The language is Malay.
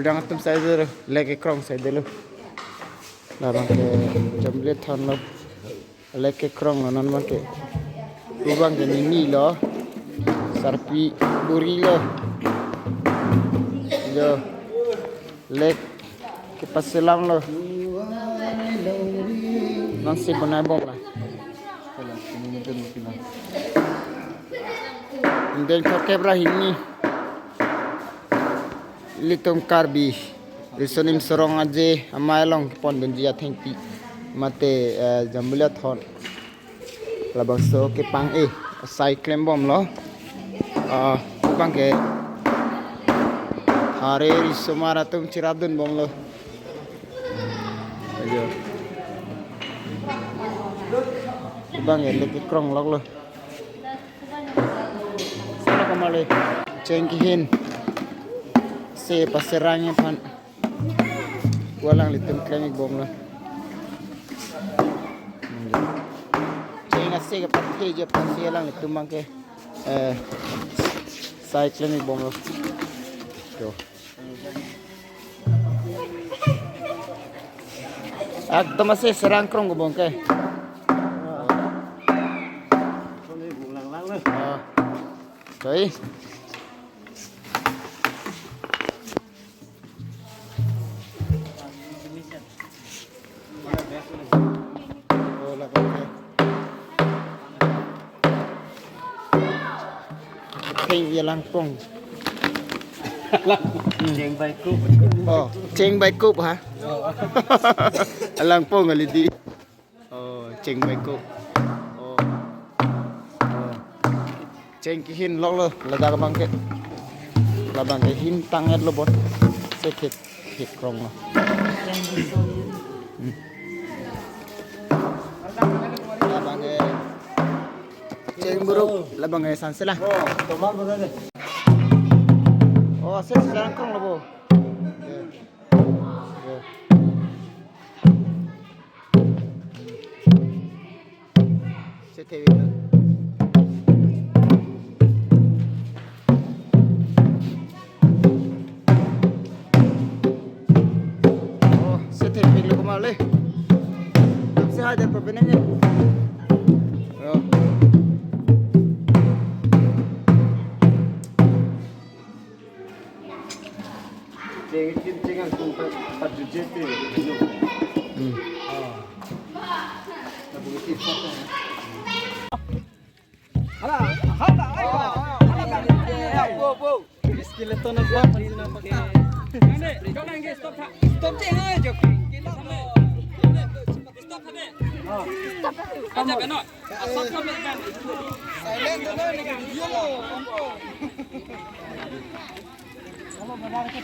jangan tum saya dulu, lagi krong saya dulu. Lalu ke jamblet thon lo, lagi krong lo non ke, ubang ke nini lo, sarpi buri lo, jo, leg ke pasilang lo, nasi bunai bom lah. Dan pakai berahim ni, litum karbi, lisonim serong aje, amai long pon dan dia tengpi, mate jambulat thon, labang so ke pang cycling bom lo, pang ke hari risumara tum ciradun bom lo, ayo, bang lagi krong log lo. Kembali cengkihin se pasiranya pan walang litum klemik bom lah cengas se ke pathe je pasilang litum mangke sai klemik bom lah yo ekdom se serang krong bom ke Rồi. Keng dia langkong. Ceng bay cúp. Oh, ceng bay cúp hả? Langkong kali di. Oh, ceng bay cúp. Cengkihin lok lo, lada labang ke hin tanget lo bot, sekit hit krong lo. Labang ke ceng buruk, labang ke sansela. Oh, sekarang krong lo bo. Setewi lo. Malay, kasi ada pa pinangin. Oh. Cengan kung pagdujete. Hala, hala, hala. Skeleton na ba? Pwede na pag. Hindi, ikaw na nge stop ha. Stop cengan aja. Stop ha. Stop. Ada benot. Asal kau makan. Silent dulu ni video lo. Kamu benar ke?